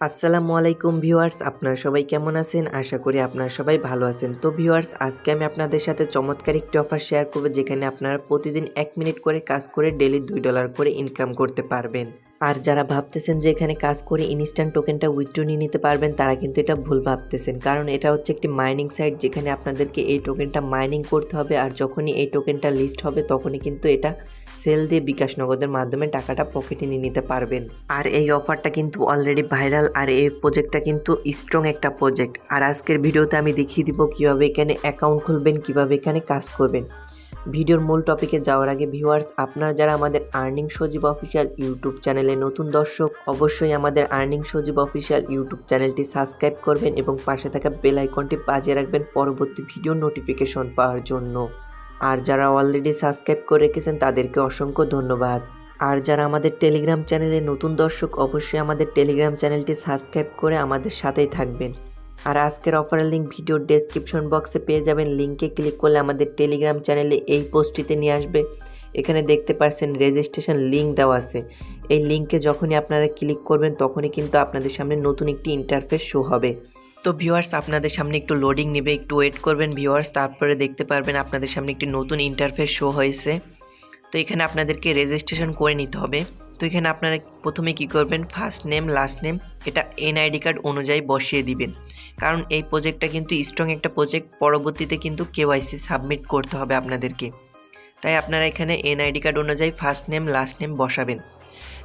আসসালামু আলাইকুম ভিউয়ার্স, আপনারা সবাই কেমন আছেন? আশা করি আপনারা সবাই ভালো আছেন। তো ভিউয়ার্স, আজকে আমি আপনাদের সাথে চমৎকার একটি অফার শেয়ার করব, যেখানে আপনারা প্রতিদিন 1 মিনিট করে কাজ করে ডেইলি $2 করে ইনকাম করতে পারবেন। আর যারা ভাবতেছেন যে এখানে কাজ করে ইনস্ট্যান্ট টোকেনটা উইথড্র নিয়ে নিতে পারবেন, তারা কিন্তু এটা ভুল ভাবতেছেন। কারণ এটা হচ্ছে একটি মাইনিং সাইট, যেখানে আপনাদেরকে এই টোকেনটা মাইনিং করতে হবে, আর যখনই এই টোকেনটা লিস্ট হবে তখনই কিন্তু এটা সেল দিয়ে বিকাশ নগদের মাধ্যমে টাকাটা পকেটে নিয়ে নিতে পারবেন। আর এই অফারটা কিন্তু অলরেডি ভাইরাল, আর এই প্রজেক্টটা কিন্তু স্ট্রং একটা প্রজেক্ট। আর আজকের ভিডিওতে আমি দেখিয়ে দিব কিভাবে এখানে অ্যাকাউন্ট খুলবেন, কিভাবে এখানে কাজ করবেন। ভিডিওর মূল টপিকে যাওয়ার আগে ভিউয়ার্স, আপনারা যারা আমাদের আর্নিং সজীব অফিসিয়াল ইউটিউব চ্যানেলে নতুন দর্শক, অবশ্যই আমাদের আর্নিং সজীব অফিসিয়াল ইউটিউব চ্যানেলটি সাবস্ক্রাইব করবেন এবং পাশে থাকা বেল আইকনটি বাজিয়ে রাখবেন পরবর্তী ভিডিও নোটিফিকেশন পাওয়ার জন্য। আর যারা অলরেডি সাবস্ক্রাইব করে রেখেছেন তাদেরকে অসংখ্য ধন্যবাদ। আর যারা আমাদের টেলিগ্রাম চ্যানেলে নতুন দর্শক, অবশ্যই আমাদের টেলিগ্রাম চ্যানেলটি সাবস্ক্রাইব করে আমাদের সাথেই থাকবেন। আর আজকের অফারের লিঙ্ক ভিডিওর ডেসক্রিপশন বক্সে পেয়ে যাবেন। লিঙ্কে ক্লিক করলে আমাদের টেলিগ্রাম চ্যানেলে এই পোস্টটিতে নিয়ে আসবে। এখানে দেখতে পাচ্ছেন রেজিস্ট্রেশন লিঙ্ক দেওয়া আছে। এই লিঙ্কে যখনই আপনারা ক্লিক করবেন তখনই কিন্তু আপনাদের সামনে নতুন একটি ইন্টারফেস শো হবে। তো ভিউয়ার্স, আপনাদের সামনে একটু লোডিং নেবে, একটু ওয়েট করবেন ভিউয়ার্স। তারপরে দেখতে পারবেন আপনাদের সামনে একটি নতুন ইন্টারফেস শো হয়েছে। তো এখানে আপনাদেরকে রেজিস্ট্রেশন করে নিতে হবে। তো এখানে আপনারা প্রথমে কি করবেন, ফার্স্ট নেম লাস্ট নেম এটা এনআইডি কার্ড অনুযায়ী বসিয়ে দিবেন। কারণ এই প্রজেক্টটা কিন্তু স্ট্রং একটা প্রজেক্ট, পরবর্তীতে কিন্তু কেওয়াইসি সাবমিট করতে হবে আপনাদেরকে। তাই আপনারা এখানে এনআইডি কার্ড অনুযায়ী ফার্স্ট নেম লাস্ট নেম বসাবেন।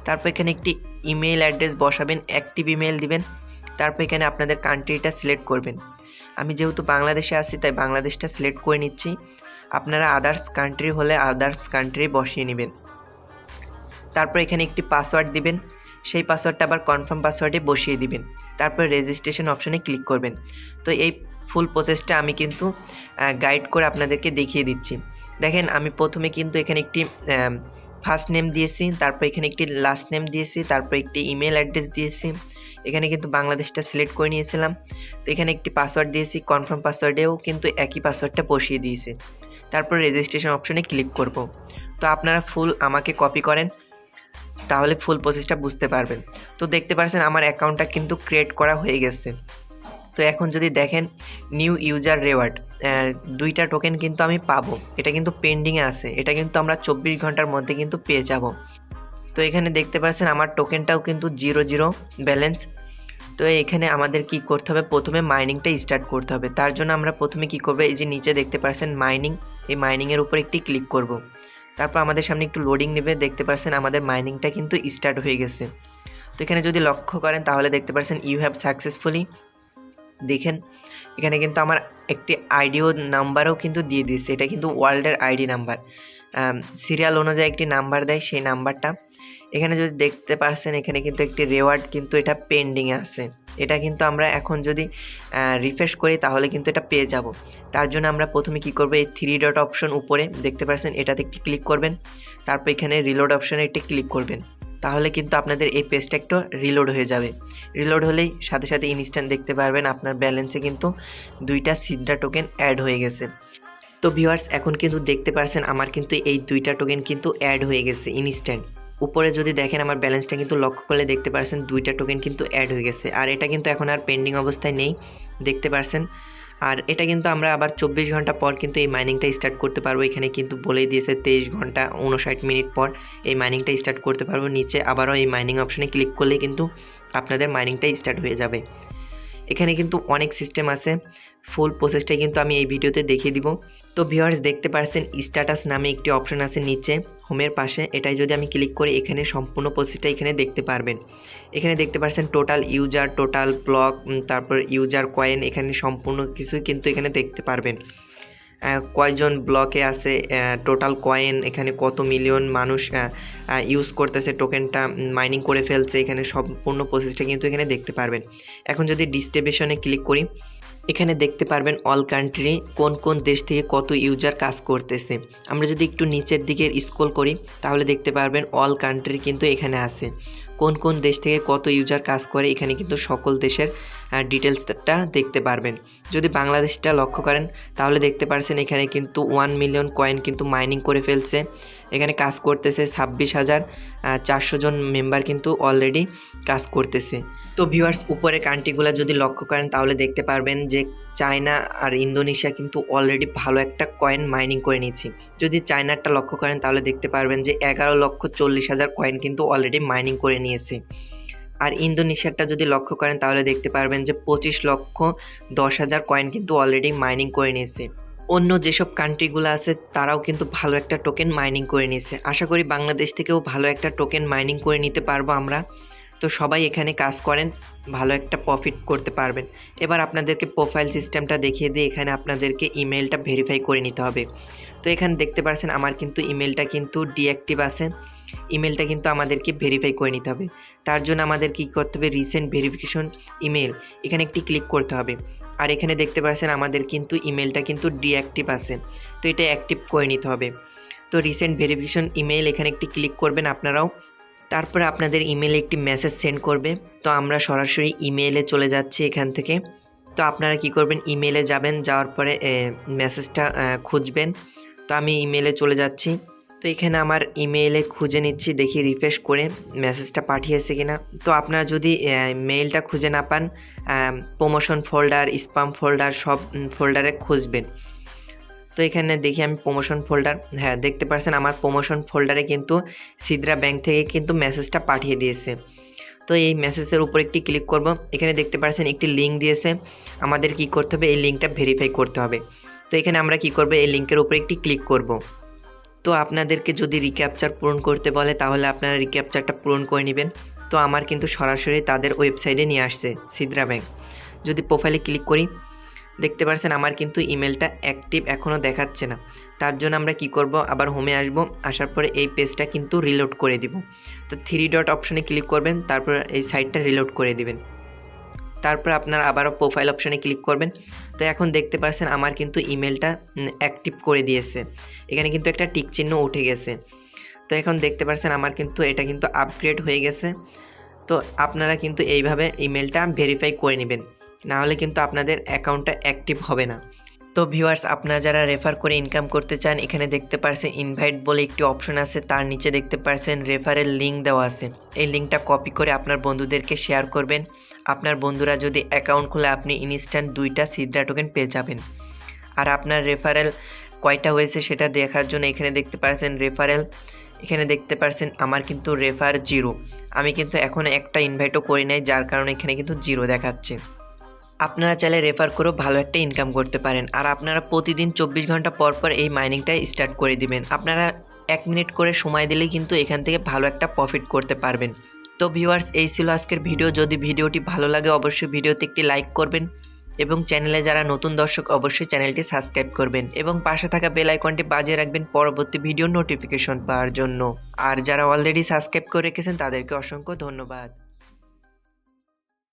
তারপর এখানে একটি ইমেল অ্যাড্রেস বসাবেন, অ্যাক্টিভ ইমেল দিবেন। তারপর এখানে আপনাদের কান্ট্রিটা সিলেক্ট করবেন। আমি যেহেতু বাংলাদেশে আছি তাই বাংলাদেশটা সিলেক্ট করে নিচ্ছি। আপনারা আদার্স কান্ট্রি হলে আদার্স কান্ট্রি বসিয়ে নেবেন। তারপর এখানে একটি পাসওয়ার্ড দিবেন, সেই পাসওয়ার্ডটা আবার কনফার্ম পাসওয়ার্ডে বসিয়ে দিবেন। তারপর রেজিস্ট্রেশন অপশনে ক্লিক করবেন। তো এই ফুল প্রসেসটা আমি কিন্তু গাইড করে আপনাদেরকে দেখিয়ে দিচ্ছি। দেখেন, আমি প্রথমে কিন্তু এখানে একটি ফার্স্ট নেম দিয়েছি, তারপর এখানে একটি লাস্ট নেম দিয়েছি, তারপর একটি ইমেল অ্যাড্রেস দিয়েছি। এখানে কিন্তু বাংলাদেশটা সিলেক্ট করে নিয়েছিলাম। তো এখানে একটি পাসওয়ার্ড দিয়েছি, কনফার্ম পাসওয়ার্ডেও কিন্তু একই পাসওয়ার্ডটা বসিয়ে দিয়েছি। তারপর রেজিস্ট্রেশন অপশনে ক্লিক করব। তো আপনারা ফুল আমাকে কপি করেন, তাহলে ফুল প্রসেসটা বুঝতে পারবেন। তো দেখতে পাচ্ছেন আমার অ্যাকাউন্টটা কিন্তু ক্রিয়েট করা হয়ে গেছে। তো এখন যদি দেখেন নিউ ইউজার রেওয়ার্ড, 2টা টোকেন কিন্তু আমি পাবো। এটা কিন্তু পেন্ডিংয়ে আছে, এটা কিন্তু আমরা 24 ঘন্টার মধ্যে কিন্তু পেয়ে যাব। তো এখানে দেখতে পাচ্ছেন আমার টোকেনটাও কিন্তু 0 ব্যালেন্স। তো এখানে আমাদের কি করতে হবে, প্রথমে মাইনিংটা স্টার্ট করতে হবে। তার জন্য আমরা প্রথমে কি করব, এই যে নিচে দেখতে পাচ্ছেন মাইনিং, এই মাইনিংয়ের উপর একটি ক্লিক করব। তারপর আমাদের সামনে একটু লোডিং নেবে, দেখতে পাচ্ছেন আমাদের মাইনিংটা কিন্তু স্টার্ট হয়ে গেছে। তো এখানে যদি লক্ষ্য করেন তাহলে দেখতে পাচ্ছেন ইউ হ্যাভ সাকসেসফুলি, দেখেন এখানে কিন্তু আমার একটি আইডিও নাম্বারও কিন্তু দিয়ে দিচ্ছে। এটা কিন্তু ওয়ার্ল্ডের আইডি নাম্বার, সিরিয়াল অনুযায়ী একটি নাম্বার দেয়, সেই নাম্বারটা এখানে যদি দেখতে পাচ্ছেন। এখানে কিন্তু একটি রেওয়ার্ড কিন্তু এটা পেন্ডিংয়ে আছে। এটা কিন্তু আমরা এখন যদি রিফ্রেশ করি তাহলে কিন্তু এটা পেয়ে যাব। তার জন্য আমরা প্রথমে কি করব, এই 3 ডট অপশন উপরে দেখতে পাচ্ছেন, এটাতে একটি ক্লিক করবেন। তারপর এখানে রিলোড অপশনে একটি ক্লিক করবেন। তাহলে কিন্তু আপনাদের এই পেজটা একটু রিলোড হয়ে যাবে। রিলোড হলেই সাথে সাথে ইনস্ট্যান্ট দেখতে পারবেন আপনার ব্যালেন্সে কিন্তু 2টা সিডরা টোকেন অ্যাড হয়ে গেছে। তো ভিউয়ার্স, এখন কিন্তু দেখতে পাচ্ছেন আমার কিন্তু এই 2টা টোকেন কিন্তু অ্যাড হয়ে গেছে ইনস্ট্যান্ট। উপরে যদি দেখেন আমার ব্যালেন্সটা কিন্তু লক্ষ্য করলে দেখতে পাচ্ছেন 2টা টোকেন কিন্তু অ্যাড হয়ে গেছে। আর এটা কিন্তু এখন আর পেন্ডিং অবস্থায় নেই, দেখতে পাচ্ছেন। আর এটা কিন্তু আমরা আবার 24 ঘন্টা পর কিন্তু এই মাইনিংটা স্টার্ট করতে পারবো। এখানে কিন্তু বলেই দিয়েছে 23 ঘন্টা 59 মিনিট পর এই মাইনিংটা স্টার্ট করতে পারবো। নিচে আবারও এই মাইনিং অপশানে ক্লিক করলেই কিন্তু আপনাদের মাইনিংটা স্টার্ট হয়ে যাবে। এখানে কিন্তু অনেক সিস্টেম আছে, ফুল প্রসেসটাই কিন্তু আমি এই ভিডিওতে দেখিয়ে দিব। তো ভিউয়ার্স, দেখতে পাচ্ছেন স্ট্যাটাস নামে একটি অপশন আছে নিচে হোমের পাশে, এটাই যদি আমি ক্লিক করি এখানে সম্পূর্ণ প্রসেসটা এখানে দেখতে পারবেন। এখানে দেখতে পাচ্ছেন টোটাল ইউজার, টোটাল ব্লক, তারপর ইউজার কয়েন, এখানে সম্পূর্ণ কিছুই কিন্তু এখানে দেখতে পারবেন। কয়জন ব্লকে আছে, টোটাল কয়েন, এখানে কত মিলিয়ন মানুষ ইউজ করতেছে, টোকেনটা মাইনিং করে ফেলছে, এখানে সম্পূর্ণ প্রসেসটা কিন্তু এখানে দেখতে পারবেন। এখন যদি ডিস্ট্রিবিউশনে ক্লিক করি, এখানে দেখতে পারবেন অল কান্ট্রি, কোন কোন দেশ থেকে কত ইউজার কাজ করতেছে। আমরা যদি একটু নিচের দিকে স্ক্রল করি তাহলে দেখতে পারবেন অল কান্ট্রি কিন্তু এখানে আছে, কোন কোন দেশ থেকে কত ইউজার কাজ করে। এখানে কিন্তু সকল দেশের ডিটেলসটা দেখতে পারবেন। যদি বাংলাদেশটা লক্ষ্য করেন তাহলে দেখতে পারছেন এখানে কিন্তু 1 মিলিয়ন কয়েন কিন্তু মাইনিং করে ফেলছে। এখানে কাজ করতেছে 26,400 জন মেম্বার কিন্তু অলরেডি কাজ করতেছে। তো ভিউয়ার্স, উপরে কান্ট্রিগুলো যদি লক্ষ্য করেন তাহলে দেখতে পারবেন যে চায়না আর ইন্দোনেশিয়া কিন্তু অলরেডি ভালো একটা কয়েন মাইনিং করে নিয়েছে। যদি চায়নারটা লক্ষ্য করেন তাহলে দেখতে পারবেন যে 11,40,000 কয়েন কিন্তু অলরেডি মাইনিং করে নিয়েছে। আর ইন্দোনেশিয়ারটা যদি লক্ষ্য করেন তাহলে দেখতে পারবেন যে 25,10,000 কয়েন কিন্তু অলরেডি মাইনিং করে নিয়েছে। অন্য যেসব কান্ট্রিগুলো আছে তারাও কিন্তু ভালো একটা টোকেন মাইনিং করে নিয়েছে। আশা করি বাংলাদেশ থেকেও ভালো একটা টোকেন মাইনিং করে নিতে পারবো আমরা। তো সবাই এখানে কাজ করেন, ভালো একটা প্রফিট করতে পারবেন। এবার আপনাদেরকে প্রোফাইল সিস্টেমটা দেখিয়ে দিয়ে এখানে আপনাদেরকে ইমেলটা ভেরিফাই করে নিতে হবে। তো এখানে দেখতে পাচ্ছেন আমার কিন্তু ইমেলটা কিন্তু ডিঅ্যাক্টিভ আছে। ইমেলটা কিন্তু আমাদেরকে ভেরিফাই করে নিতে হবে। তার জন্য আমাদের কী করতে হবে, রিসেন্ট ভেরিফিকেশন ইমেল এখানে একটি ক্লিক করতে হবে। আর এখানে দেখতে পাচ্ছেন আমাদের কিন্তু ইমেলটা কিন্তু ডিঅ্যাক্টিভ আছে, তো এটা অ্যাক্টিভ করে নিতে হবে। তো রিসেন্ট ভেরিফিকেশন ইমেল এখানে একটি ক্লিক করবেন আপনারাও। তারপরে আপনাদের ইমেলে একটি মেসেজ সেন্ড করবে। তো আমরা সরাসরি ইমেলে চলে যাচ্ছি এখান থেকে। তো আপনারা কি করবেন, ইমেলে যাবেন, যাওয়ার পরে মেসেজটা খুঁজবেন। তো আমি ইমেলে চলে যাচ্ছি। তো এখানে আমার ইমেইলে খুঁজে নিচ্ছি, দেখি রিফ্রেশ করে মেসেজটা পাঠিয়েছে কিনা। তো আপনারা যদি মেইলটা খুঁজে না পান, প্রমোশন ফোল্ডার, স্প্যাম ফোল্ডার সব ফোল্ডারে খুঁজবেন। তো এখানে দেখি আমি প্রমোশন ফোল্ডার, হ্যাঁ দেখতে পাচ্ছেন আমার প্রমোশন ফোল্ডারে কিন্তু সিদ্রা ব্যাংক থেকে কিন্তু মেসেজটা পাঠিয়ে দিয়েছে। তো এই মেসেজের উপর একটি ক্লিক করব। এখানে দেখতে পাচ্ছেন একটি লিঙ্ক দিয়েছে, আমাদের কি করতে হবে, এই লিঙ্কটা ভেরিফাই করতে হবে। তো এখানে আমরা কি করব, এই লিঙ্কের উপর একটি ক্লিক করব। তো আপনাদেরকে যদি রিক্যাপচার পূরণ করতে বলে তাহলে আপনারা রিক্যাপচারটা পূরণ করে নেবেন। তো আমার কিন্তু সরাসরি তাদের ওয়েবসাইটে নিয়ে আসছে সিদ্রা ব্যাংক। যদি প্রোফাইলে ক্লিক করি দেখতে পাচ্ছেন আমার কিন্তু ইমেলটা অ্যাক্টিভ এখনও দেখাচ্ছে না। তার জন্য আমরা কি করব, আবার হোমে আসব, আসার পরে এই পেজটা কিন্তু রিলোড করে দিব। তো 3 ডট অপশানে ক্লিক করবেন, তারপর এই সাইটটা রিলোড করে দিবেন। তারপর আপনারা আবারও প্রোফাইল অপশানে ক্লিক করবেন। তো এখন দেখতে পাচ্ছেন আমার কিন্তু ইমেলটা অ্যাক্টিভ করে দিয়েছে, এখানে কিন্তু একটা টিক চিহ্ন উঠে গেছে। তো এখন দেখতে পাচ্ছেন আমার কিন্তু এটা কিন্তু আপগ্রেড হয়ে গেছে। তো আপনারা কিন্তু এইভাবে ইমেলটা ভেরিফাই করে নেবেন, নাহলে কিন্তু আপনাদের অ্যাকাউন্টটা অ্যাক্টিভ হবে না। তো ভিউয়ার্স, আপনারা যারা রেফার করে ইনকাম করতে চান, এখানে দেখতে পাচ্ছেন ইনভাইট বলে একটি অপশন আছে, তার নিচে দেখতে পাচ্ছেন রেফারের লিঙ্ক দেওয়া আছে। এই লিঙ্কটা কপি করে আপনার বন্ধুদেরকে শেয়ার করবেন। আপনার বন্ধুরা যদি অ্যাকাউন্ট খুলে আপনি ইনস্ট্যান্ট 2টা সিদ্রা টোকেন পেয়ে যাবেন। আর আপনার রেফারেল কয়টা হয়েছে সেটা দেখার জন্য এখানে দেখতে পাচ্ছেন রেফারেল, এখানে দেখতে পাচ্ছেন আমার কিন্তু রেফার 0। আমি কিন্তু এখন একটা ইনভাইটও করি নাই, যার কারণে এখানে কিন্তু 0 দেখাচ্ছে। আপনারা চাইলে রেফার করেও ভালো একটা ইনকাম করতে পারেন। আর আপনারা প্রতিদিন 24 ঘন্টা পর পর এই মাইনিংটা স্টার্ট করে দিবেন। আপনারা 1 মিনিট করে সময় দিলেই কিন্তু এখান থেকে ভালো একটা প্রফিট করতে পারবেন। তো ভিউয়ার্স, এই ছিল আজকের ভিডিও। যদি ভিডিওটি ভালো লাগে অবশ্যই ভিডিওতে একটি লাইক করবেন এবং চ্যানেলে যারা নতুন দর্শক অবশ্যই চ্যানেলটি সাবস্ক্রাইব করবেন এবং পাশে থাকা বেল আইকনটি বাজিয়ে রাখবেন পরবর্তী ভিডিও নোটিফিকেশন পাওয়ার জন্য। আর যারা অলরেডি সাবস্ক্রাইব করে রেখেছেন তাদেরকে অসংখ্য ধন্যবাদ।